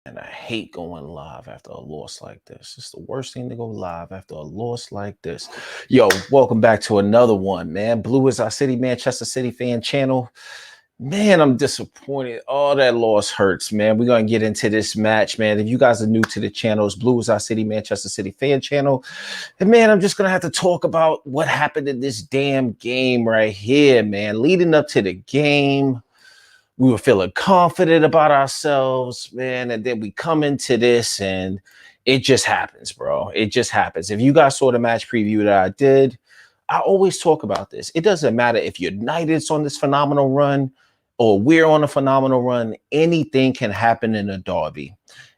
And I hate going live after a loss like this. It's the worst thing to go live after a loss like this. Yo, welcome back to another one, man. Blue is our city, Manchester City fan channel. Man, I'm disappointed. Oh, that loss hurts, man. We're going to get into this match, man. If you guys are new to the channel, it's Blue is our city, Manchester City fan channel. And man, I'm just going to have to talk about what happened in this damn game right here, man. Leading up to the game, we were feeling confident about ourselves, man. And then we come into this and it just happens, bro. It just happens. If you guys saw the match preview that I did, I always talk about this. It doesn't matter if United's on this phenomenal run or we're on a phenomenal run. Anything can happen in a derby.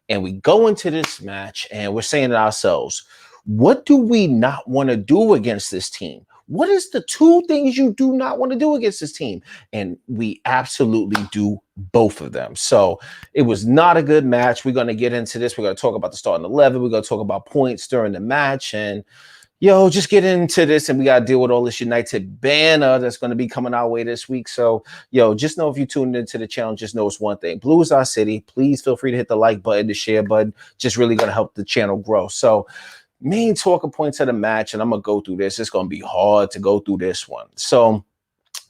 And we go into this match and we're saying to ourselves, what do we not want to do against this team? What is the two things you do not want to do against this team? And we absolutely do both of them. So it was not a good match. We're going to get into this. We're going to talk about the starting 11. We're going to talk about points during the match. And yo, just get into this, and we got to deal with all this United banner that's going to be coming our way this week. So, yo, just know if you tuned into the channel, just know it's one thing. Blue is our city. Please feel free to hit the like button, the share button. Just really going to help the channel grow. So, main talking points of the match, and I'm going to go through this. It's going to be hard to go through this one. So,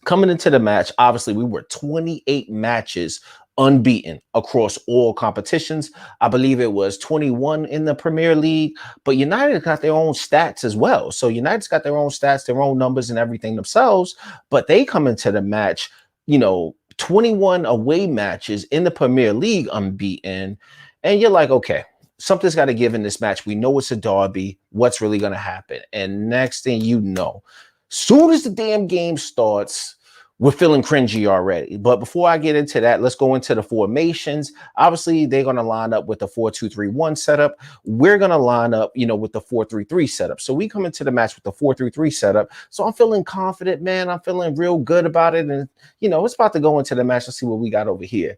coming into the match, obviously, we were 28 matches unbeaten across all competitions. I believe it was 21 in the Premier League, but United got their own stats as well. So United's got their own stats, their own numbers and everything themselves, but they come into the match, 21 away matches in the Premier League unbeaten. And you're like, okay, something's got to give in this match. We know it's a derby. What's really going to happen? And next thing you know, soon as the damn game starts, we're feeling cringy already. But before I get into that, let's go into the formations. Obviously, they're going to line up with the 4-2-3-1 setup. We're going to line up, with the 4-3-3 setup. So we come into the match with the 4-3-3 setup. So I'm feeling confident, man. I'm feeling real good about it. And, it's about to go into the match. Let's see what we got over here.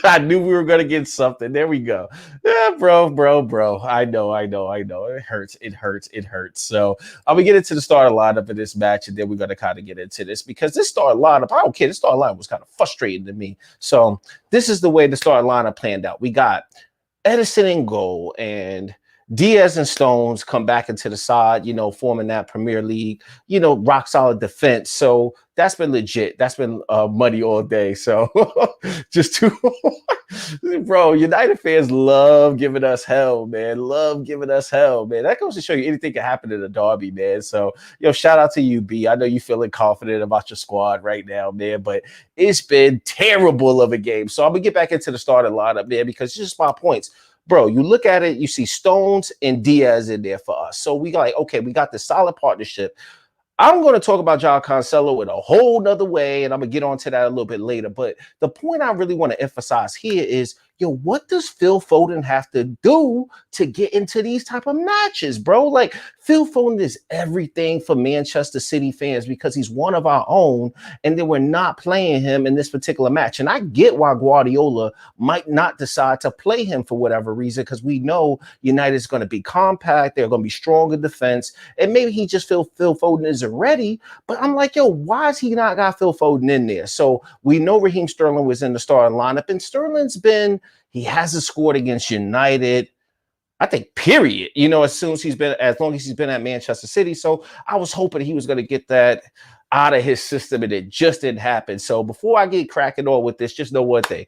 I knew we were gonna get something. There we go. Yeah, bro. I know. It hurts. So I'm gonna get into the starting lineup of this match, and then we're gonna kind of get into this because this starting lineup, I don't care. This starting lineup was kind of frustrating to me. So this is the way the starting lineup planned out. We got Edison in goal, and Diaz and Stones come back into the side, forming that Premier League, rock solid defense. So that's been legit. That's been muddy all day. So just to, bro, United fans love giving us hell, man. That goes to show you anything can happen in a derby, man. So, shout out to you, B. I know you feeling confident about your squad right now, man, but it's been terrible of a game. So I'm going to get back into the starting lineup, man, because it's just my points. Bro, you look at it, you see Stones and Diaz in there for us. So we got okay, we got the solid partnership. I'm going to talk about João Cancelo in a whole nother way, and I'm going to get onto that a little bit later. But the point I really want to emphasize here is, what does Phil Foden have to do to get into these type of matches, bro? Like, Phil Foden is everything for Manchester City fans because he's one of our own, and then we're not playing him in this particular match. And I get why Guardiola might not decide to play him for whatever reason, because we know United's going to be compact, they're going to be strong in defense, and maybe he just feels Phil Foden isn't ready. But I'm like, why is he not got Phil Foden in there? So we know Raheem Sterling was in the starting lineup, and Sterling's he hasn't scored against United, I think, period, as long as he's been at Manchester City. So I was hoping he was going to get that out of his system, and it just didn't happen. So before I get cracking on with this, just know one thing.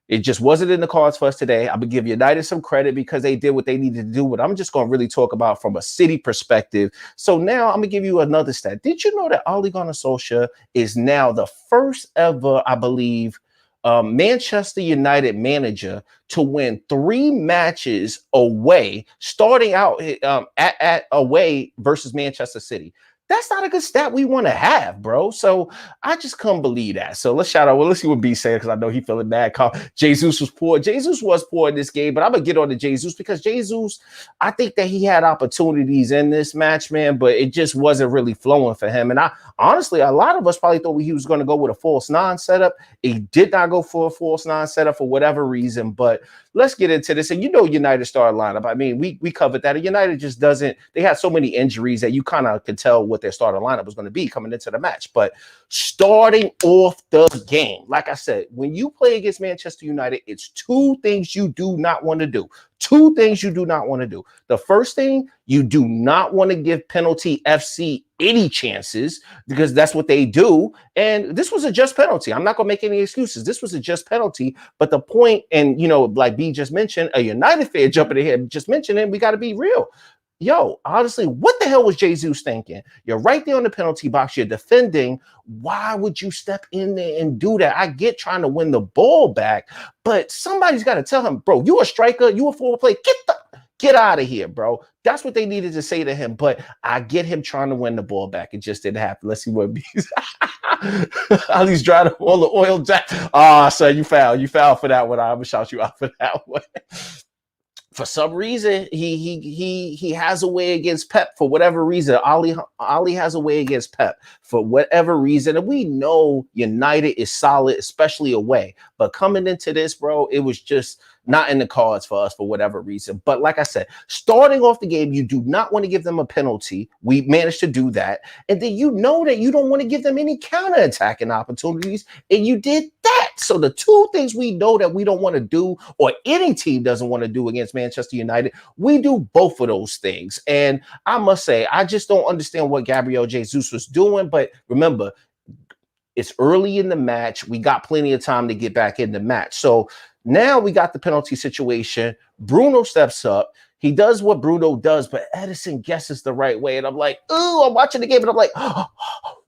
It just wasn't in the cards for us today. I'm going to give United some credit because they did what they needed to do, but I'm just going to really talk about from a City perspective. So now I'm going to give you another stat. Did you know that Ole Gunnar Solskjaer is now the first ever, I believe, Manchester United manager to win 3 matches away, starting out at away versus Manchester City? That's not a good stat we want to have, bro. So I just couldn't believe that. So let's shout out. Well, let's see what B said, because I know he feeling bad. Jesus was poor. Jesus was poor in this game, but I'm going to get on to Jesus because Jesus, I think that he had opportunities in this match, man, but it just wasn't really flowing for him. And honestly, a lot of us probably thought he was going to go with a false 9 setup. He did not go for a false 9 setup for whatever reason, but let's get into this. And United starting lineup. I mean, we covered that. United just doesn't, they have so many injuries that you kind of can tell what their starting lineup was going to be coming into the match. But starting off the game, like I said, when you play against Manchester United, it's two things you do not want to do. Two things you do not want to do. The first thing, you do not want to give Penalty FC any chances, because that's what they do. And this was a just penalty. I'm not going to make any excuses. This was a just penalty. But the point, and like B just mentioned, a United fan jumping ahead, just mentioning, we got to be real. Yo, honestly, what the hell was Jesus thinking? You're right there on the penalty box. You're defending. Why would you step in there and do that? I get trying to win the ball back, but somebody's got to tell him, bro, you a striker, you a forward player. Get out of here, bro. That's what they needed to say to him. But I get him trying to win the ball back. It just didn't happen. Let's see what B's. At least dried up all the oil jack. Son, you fouled. You fouled for that one. I'm gonna shout you out for that one. For some reason, he has a way against Pep. For whatever reason, Ali has a way against Pep for whatever reason. And we know United is solid, especially away. But coming into this, bro, it was just not in the cards for us for whatever reason. But like I said, starting off the game, you do not want to give them a penalty. We managed to do that. And then you know that you don't want to give them any counterattacking opportunities. And you did that. So the two things we know that we don't want to do, or any team doesn't want to do against Manchester United, we do both of those things. And I must say, I just don't understand what Gabriel Jesus was doing. But remember, it's early in the match. We got plenty of time to get back in the match. So now we got the penalty situation. Bruno steps up. He does what Bruno does, but Edison guesses the right way. And I'm like, oh, I'm watching the game, and I'm like, oh,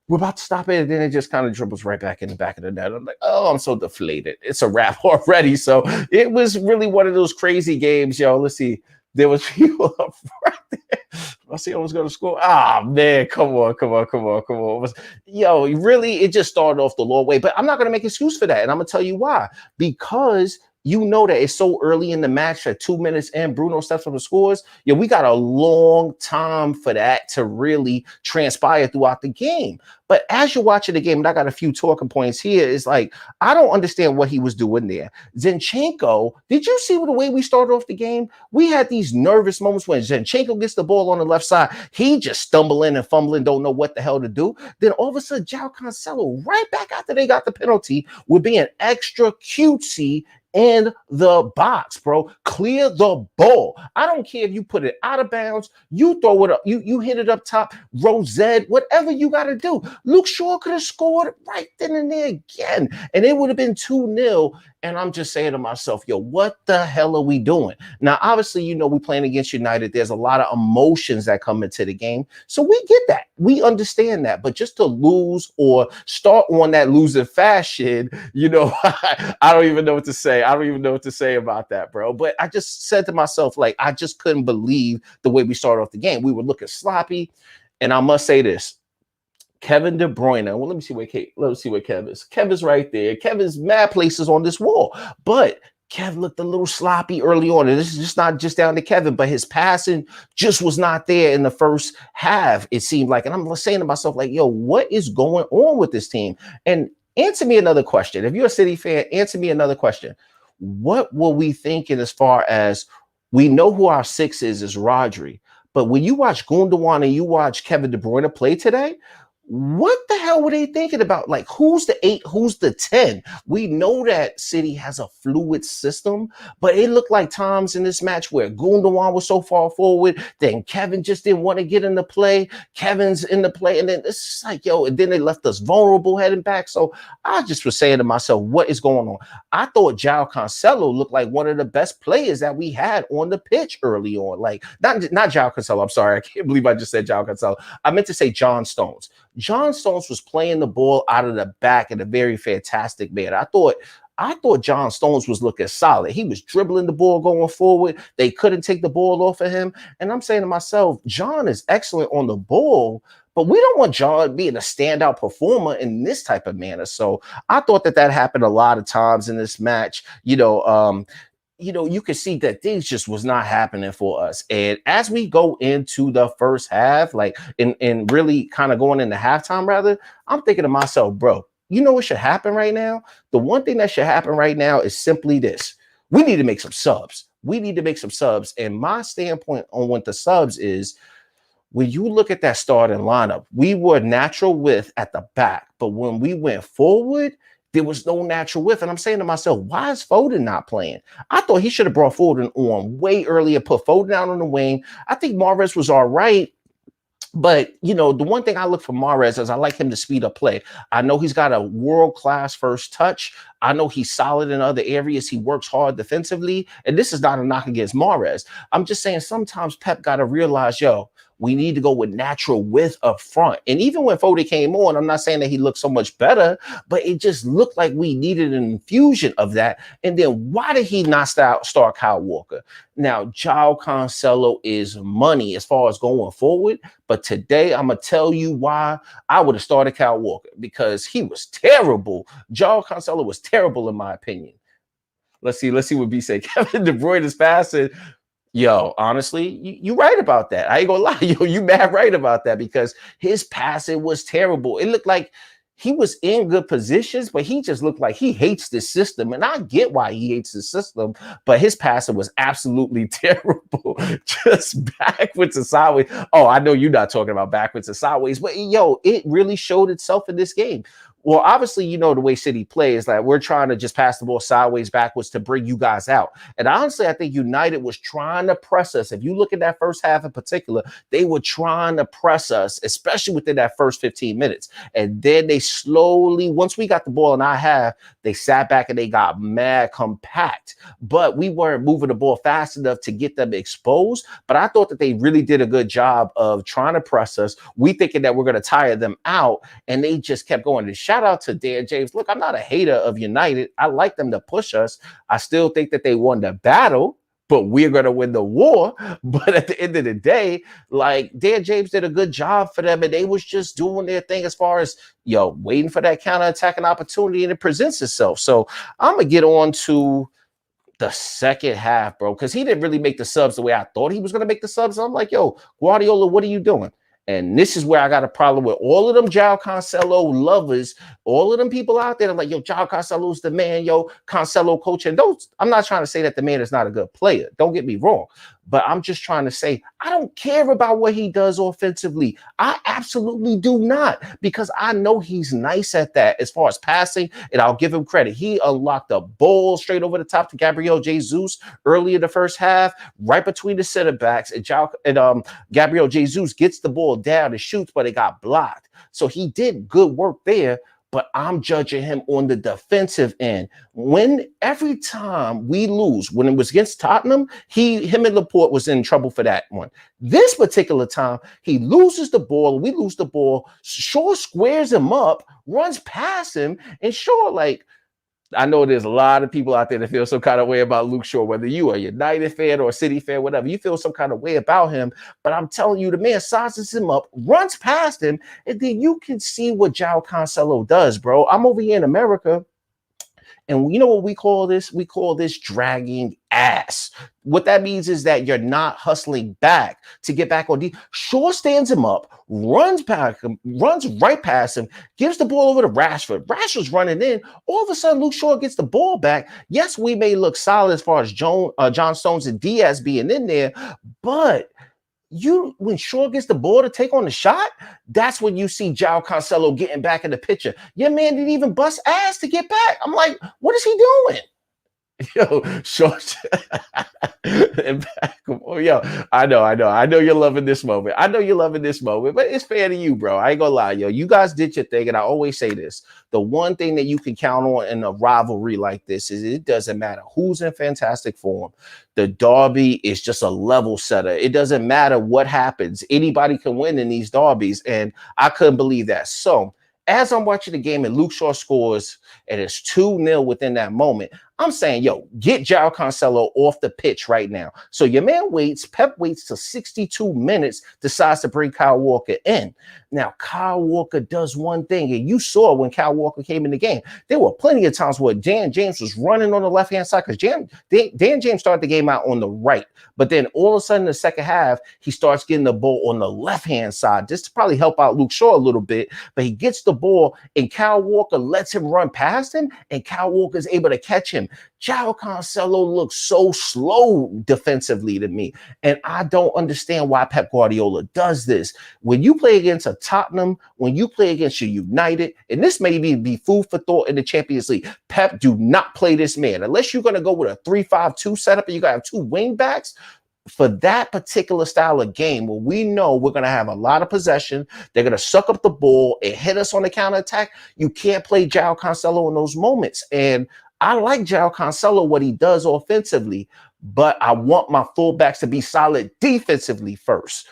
we're about to stop it. And then it just kind of dribbles right back in the back of the net. I'm like, oh, I'm so deflated. It's a wrap already. So it was really one of those crazy games, yo. Let's see. There was people up right there. I see I was going to score. Ah, man, come on. Yo, really, it just started off the long way. But I'm not going to make an excuse for that. And I'm going to tell you why. Because you know that it's so early in the match at 2 minutes in, Bruno steps up and scores. Yeah, we got a long time for that to really transpire throughout the game. But as you're watching the game, and I got a few talking points here, is like, I don't understand what he was doing there. Zinchenko, did you see the way we started off the game? We had these nervous moments when Zinchenko gets the ball on the left side. He just stumbling and fumbling, don't know what the hell to do. Then all of a sudden, João Cancelo, right back after they got the penalty, we're being extra cutesy in the box, bro. Clear the ball. I don't care if you put it out of bounds, you throw it up, you hit it up top, Rosette, whatever you got to do. Luke Shaw could have scored right then and there again, and it would have been 2-0. And I'm just saying to myself, yo, what the hell are we doing? Now, obviously, we're playing against United. There's a lot of emotions that come into the game. So we get that. We understand that. But just to lose or start on that losing fashion, I don't even know what to say. I don't even know what to say about that, bro. But I just said to myself, like, I just couldn't believe the way we started off the game. We were looking sloppy. And I must say this. Kevin De Bruyne. Well, let me see where Kev is. Kev is right there. Kevin's mad places on this wall. But Kev looked a little sloppy early on. And this is just not just down to Kevin, but his passing just was not there in the first half, it seemed like. And I'm saying to myself, like, yo, what is going on with this team? And answer me another question. If you're a City fan, answer me another question. What were we thinking as far as, we know who our 6 is Rodri. But when you watch Gundogan and you watch Kevin De Bruyne play today, what the hell were they thinking about? Like, who's the 8? Who's the 10? We know that City has a fluid system, but it looked like times in this match where Gundogan was so far forward, then Kevin just didn't want to get in the play. Kevin's in the play, and then it's like, yo, and then they left us vulnerable heading back. So I just was saying to myself, what is going on? I thought João Cancelo looked like one of the best players that we had on the pitch early on. Like, not João Cancelo. I'm sorry. I can't believe I just said João Cancelo. I meant to say John Stones. John Stones was playing the ball out of the back in a very fantastic manner. I thought John Stones was looking solid. He was dribbling the ball going forward. They couldn't take the ball off of him. And I'm saying to myself, John is excellent on the ball, but we don't want John being a standout performer in this type of manner. So I thought that happened a lot of times in this match. You could see that things just was not happening for us. And as we go into the first half, like and really kind of going into halftime, rather, I'm thinking to myself, bro, you know what should happen right now? The one thing that should happen right now is simply this. We need to make some subs. And my standpoint on what the subs is, when you look at that starting lineup, we were natural width at the back, but when we went forward, there was no natural width. And I'm saying to myself, why is Foden not playing? I thought he should have brought Foden on way earlier, put Foden out on the wing. I think Mahrez was all right. But, you know, the one thing I look for Mahrez is I like him to speed up play. I know he's got a world-class first touch. I know he's solid in other areas. He works hard defensively. And this is not a knock against Mahrez. I'm just saying sometimes Pep got to realize, yo, we need to go with natural width up front. And even when Foden came on, I'm not saying that he looked so much better, but it just looked like we needed an infusion of that. And then why did he not start Kyle Walker? Now, João Cancelo is money as far as going forward. But today, I'm going to tell you why I would have started Kyle Walker, because he was terrible. João Cancelo was terrible, in my opinion. Let's see what B say. Kevin De Bruyne is passing. Yo, honestly, you right about that. I ain't gonna lie. Yo, you mad right about that, because his passing was terrible. It looked like he was in good positions, but he just looked like he hates the system. And I get why he hates the system, but his passing was absolutely terrible. Just backwards and sideways. Oh, I know you're not talking about backwards and sideways, but yo, it really showed itself in this game. Well, obviously, you know, the way City plays, like we're trying to just pass the ball sideways, backwards to bring you guys out. And honestly, I think United was trying to press us. If you look at that first half in particular, they were trying to press us, especially within that first 15 minutes. And then they slowly, once we got the ball in our half, they sat back and they got mad compact. But we weren't moving the ball fast enough to get them exposed. But I thought that they really did a good job of trying to press us. We thinking that we're going to tire them out, and they just kept going. Shout out to Dan James. Look, I'm not a hater of United. I like them to push us. I still think that they won the battle, but we're going to win the war. But at the end of the day, like, Dan James did a good job for them, and they was just doing their thing as far as, yo, waiting for that counter-attacking opportunity, and it presents itself. So I'm going to get on to the second half, bro, because he didn't really make the subs the way I thought he was going to make the subs. I'm like, yo, Guardiola, what are you doing? And this is where I got a problem with all of them João Cancelo lovers, all of them people out there that are like, yo, João Cancelo's the man, yo, Cancelo coach. And those, I'm not trying to say that the man is not a good player. Don't get me wrong. But I'm just trying to say, I don't care about what he does offensively. I absolutely do not, because I know he's nice at that as far as passing, and I'll give him credit. He unlocked a ball straight over the top to Gabriel Jesus early in the first half, right between the center backs, and Gabriel Jesus gets the ball down and shoots, but it got blocked. So he did good work there. But I'm judging him on the defensive end. When every time we lose, when it was against Tottenham, him and Laporte was in trouble for that one. This particular time, he loses the ball, we lose the ball. Shaw squares him up, runs past him, and Shaw, like, I know there's a lot of people out there that feel some kind of way about Luke Shaw, whether you are a United fan or a City fan, whatever, you feel some kind of way about him. But I'm telling you, the man sizes him up, runs past him, and then you can see what João Cancelo does, bro. I'm over here in America, and you know what we call this? We call this dragging ass. What that means is that you're not hustling back to get back on D. Shaw stands him up, runs past him, runs right past him, gives the ball over to Rashford. Rashford's running in. All of a sudden, Luke Shaw gets the ball back. Yes, we may look solid as far as John Stones and Diaz being in there, but when Shaw gets the ball to take on the shot, that's when you see João Cancelo getting back in the picture. Your man didn't even bust ass to get back. I'm like, what is he doing? Yo, short. Yo, I know you're loving this moment. But it's fair to you, bro. I ain't gonna lie, yo. You guys did your thing, and I always say this: the one thing that you can count on in a rivalry like this is it doesn't matter who's in fantastic form. The derby is just a level setter. It doesn't matter what happens. Anybody can win in these derbies, and I couldn't believe that. So, as I'm watching the game and Luke Shaw scores, and it's 2-0 within that moment, I'm saying, yo, get João Cancelo off the pitch right now. So your man waits, Pep waits till 62 minutes, decides to bring Kyle Walker in. Now, Kyle Walker does one thing, and you saw when Kyle Walker came in the game, there were plenty of times where Dan James was running on the left-hand side, because Dan James started the game out on the right, but then all of a sudden in the second half, he starts getting the ball on the left-hand side, just to probably help out Luke Shaw a little bit, but he gets the ball, and Kyle Walker lets him run past him, and Kyle Walker is able to catch him. him. João Cancelo looks so slow defensively to me. And I don't understand why Pep Guardiola does this. When you play against a Tottenham, when you play against your United, and this may be food for thought in the Champions League, Pep, do not play this man. Unless you're going to go with a 3-5-2 setup and you got to have two wing backs, for that particular style of game where we know we're going to have a lot of possession, they're going to suck up the ball and hit us on the counterattack, you can't play João Cancelo in those moments. And I like João Cancelo, what he does offensively, but I want my fullbacks to be solid defensively first.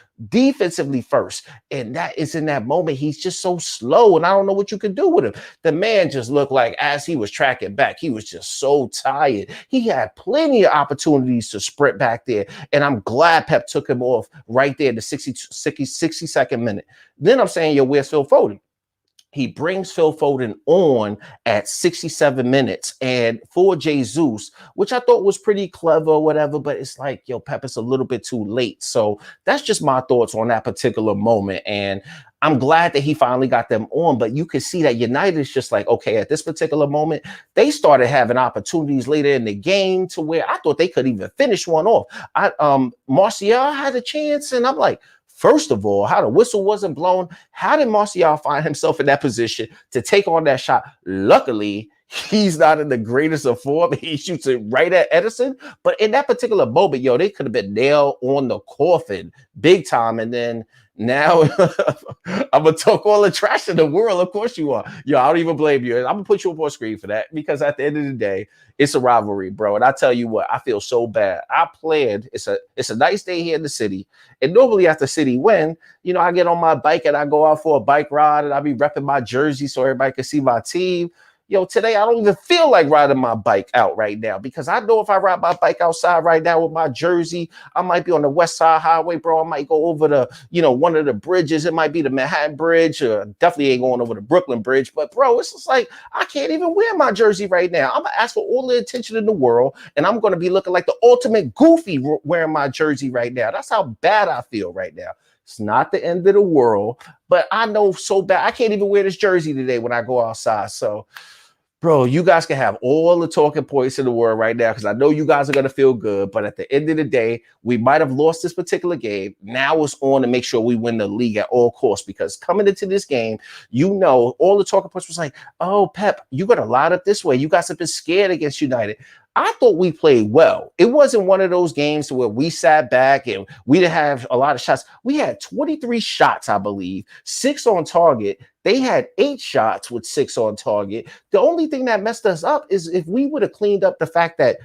And that is in that moment, he's just so slow, and I don't know what you can do with him. The man just looked like, as he was tracking back, he was just so tired. He had plenty of opportunities to sprint back there, and I'm glad Pep took him off right there in the 62nd minute. Then I'm saying, yo, where's Phil Foden? He brings Phil Foden on at 67 minutes and for Jesus, which I thought was pretty clever or whatever, but it's like, yo, Pep, it's a little bit too late. So that's just my thoughts on that particular moment. And I'm glad that he finally got them on, but you can see that United is just like, okay, at this particular moment, they started having opportunities later in the game to where I thought they could even finish one off. Martial had a chance, and I'm like, first of all, how the whistle wasn't blown. How did Martial find himself in that position to take on that shot? Luckily, he's not in the greatest of form. He shoots it right at Ederson. But in that particular moment, yo, they could have been nailed on the coffin big time. And then now I'm going to talk all the trash in the world. Of course you are. Yo, I don't even blame you. I'm going to put you up on screen for that because at the end of the day, it's a rivalry, bro. And I tell you what, I feel so bad. I planned, it's a nice day here in the city. And normally after City win, you know, I get on my bike and I go out for a bike ride and I be repping my jersey so everybody can see my team. Yo, today I don't even feel like riding my bike out right now because I know if I ride my bike outside right now with my jersey, I might be on the West Side Highway, bro. I might go over the, you know, one of the bridges. It might be the Manhattan Bridge. Definitely ain't going over the Brooklyn Bridge. But, bro, it's just like I can't even wear my jersey right now. I'm going to ask for all the attention in the world, and I'm going to be looking like the ultimate goofy wearing my jersey right now. That's how bad I feel right now. It's not the end of the world, but I know so bad. I can't even wear this jersey today when I go outside. So, bro, you guys can have all the talking points in the world right now because I know you guys are going to feel good. But at the end of the day, we might have lost this particular game. Now it's on to make sure we win the league at all costs because coming into this game, you know, all the talking points was like, oh, Pep, you got to line up this way. You guys have been scared against United. I thought we played well. It wasn't one of those games where we sat back and we didn't have a lot of shots. We had 23 shots, I believe, 6 on target. They had 8 shots with 6 on target. The only thing that messed us up is if we would have cleaned up the fact that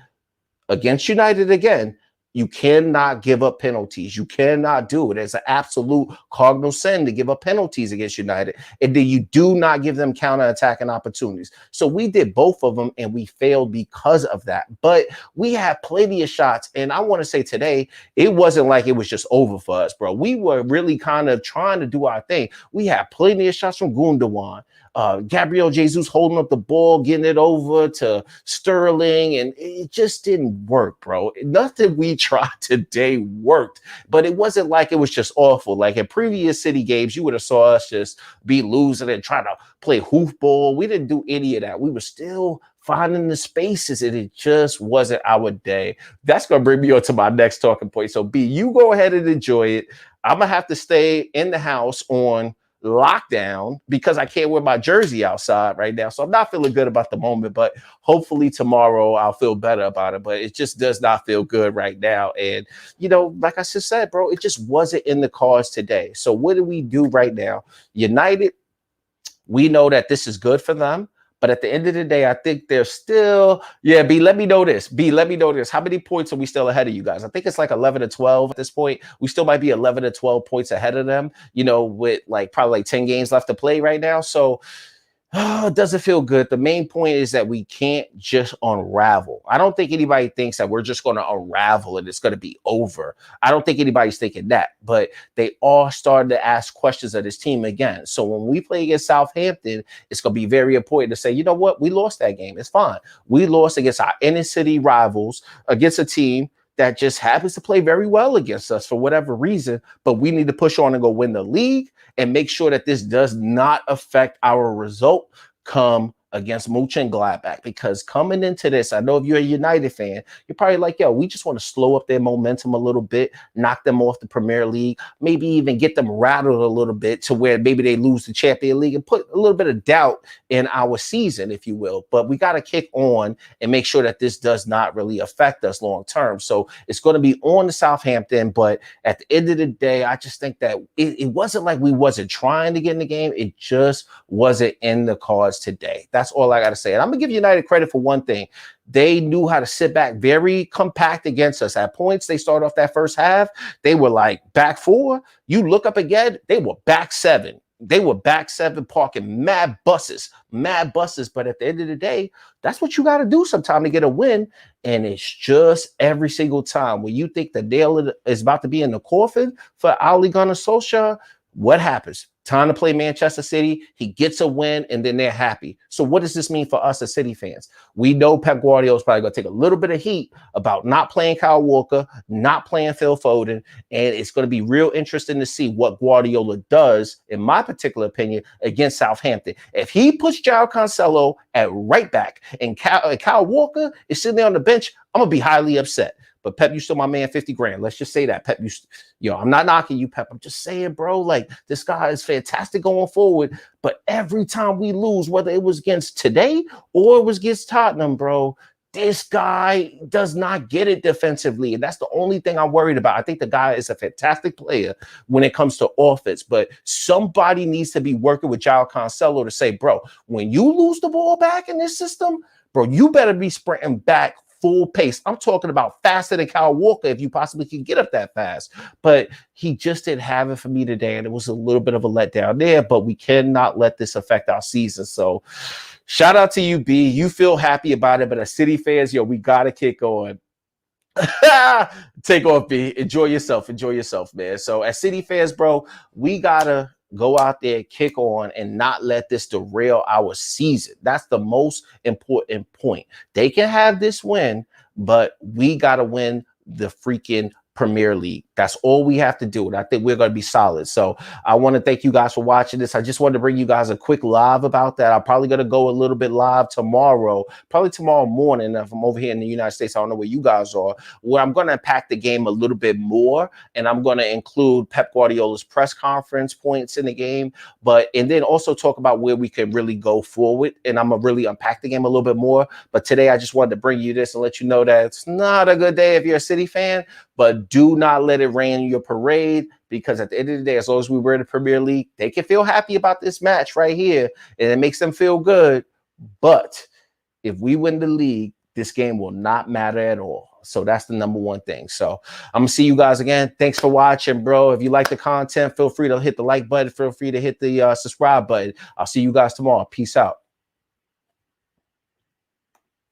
against United again, you cannot give up penalties. You cannot do it. It's an absolute cardinal sin to give up penalties against United. And then you do not give them counterattacking opportunities. So we did both of them and we failed because of that. But we had plenty of shots. And I want to say today, it wasn't like it was just over for us, bro. We were really kind of trying to do our thing. We had plenty of shots from Gundogan. Gabriel Jesus holding up the ball, getting it over to Sterling, and it just didn't work, bro. Nothing we tried today worked, but it wasn't like it was just awful. Like in previous City games, you would have saw us just be losing and trying to play hoofball. We didn't do any of that. We were still finding the spaces, and it just wasn't our day. That's going to bring me on to my next talking point. So, B, you go ahead and enjoy it. I'm going to have to stay in the house on lockdown because I can't wear my jersey outside right now. So I'm not feeling good about the moment, but hopefully tomorrow I'll feel better about it. But it just does not feel good right now. And, you know, like I just said, bro, it just wasn't in the cards today. So what do we do right now? United, we know that this is good for them. But at the end of the day, I think they're still, yeah, B, let me know this. B, let me know this. How many points are we still ahead of you guys? I think it's like 11 to 12 at this point. We still might be 11 to 12 points ahead of them, you know, with like probably like 10 games left to play right now. So it doesn't feel good. The main point is that we can't just unravel. I don't think anybody thinks that we're just going to unravel and it's going to be over. I don't think anybody's thinking that, but they are starting to ask questions of this team again. So when we play against Southampton, it's going to be very important to say, you know what? We lost that game. It's fine. We lost against our inner city rivals, against a team that just happens to play very well against us for whatever reason, but we need to push on and go win the league and make sure that this does not affect our result come against Mönchengladbach, because coming into this, I know if you're a United fan, you're probably like, yo, we just want to slow up their momentum a little bit, knock them off the Premier League, maybe even get them rattled a little bit to where maybe they lose the Champions League and put a little bit of doubt in our season, if you will. But we got to kick on and make sure that this does not really affect us long term. So it's going to be on to Southampton. But at the end of the day, I just think that it wasn't like we wasn't trying to get in the game. It just wasn't in the cards today. That's all I got to say. And I'm going to give United credit for one thing. They knew how to sit back very compact against us. At points, they started off that first half. They were like back four. You look up again, they were back seven. They were back seven, parking mad buses. But at the end of the day, that's what you got to do sometime to get a win. And it's just every single time when you think the nail is about to be in the coffin for Ole Gunnar Solskjaer, what happens? Time to play Manchester City. He gets a win, and then they're happy. So what does this mean for us as City fans? We know Pep Guardiola is probably going to take a little bit of heat about not playing Kyle Walker, not playing Phil Foden, and it's going to be real interesting to see what Guardiola does, in my particular opinion, against Southampton. If he puts João Cancelo at right back and Kyle Walker is sitting there on the bench, I'm going to be highly upset. But Pep, you still my man, 50 grand. Let's just say that. Pep, I'm not knocking you, Pep. I'm just saying, bro, like, this guy is fantastic going forward. But every time we lose, whether it was against today or it was against Tottenham, bro, this guy does not get it defensively. And that's the only thing I'm worried about. I think the guy is a fantastic player when it comes to offense. But somebody needs to be working with João Cancelo to say, bro, when you lose the ball back in this system, bro, you better be sprinting back full pace. I'm talking about faster than Kyle Walker if you possibly can get up that fast. But he just didn't have it for me today, and it was a little bit of a letdown there, but we cannot let this affect our season. So shout out to you, B. You feel happy about it, but as City fans, we got to kick on. Take off, B. Enjoy yourself, man. So as City fans, bro, we got to go out there, kick on, and not let this derail our season. That's the most important point. They can have this win, but we got to win the freaking Premier League. That's all we have to do. And I think we're going to be solid. So I want to thank you guys for watching this. I just wanted to bring you guys a quick live about that. I'm probably going to go a little bit live tomorrow, probably tomorrow morning. If I'm over here in the United States, I don't know where you guys are, where I'm going to unpack the game a little bit more. And I'm going to include Pep Guardiola's press conference points in the game, and then also talk about where we can really go forward. And I'm going to really unpack the game a little bit more. But today I just wanted to bring you this and let you know that it's not a good day if you're a City fan, but do not let it rain your parade, because at the end of the day, as long as we were in the Premier League, they can feel happy about this match right here, and it makes them feel good. But if we win the league, this game will not matter at all. So that's the number one thing. So I'm going to see you guys again. Thanks for watching, bro. If you like the content, feel free to hit the like button. Feel free to hit the subscribe button. I'll see you guys tomorrow. Peace out.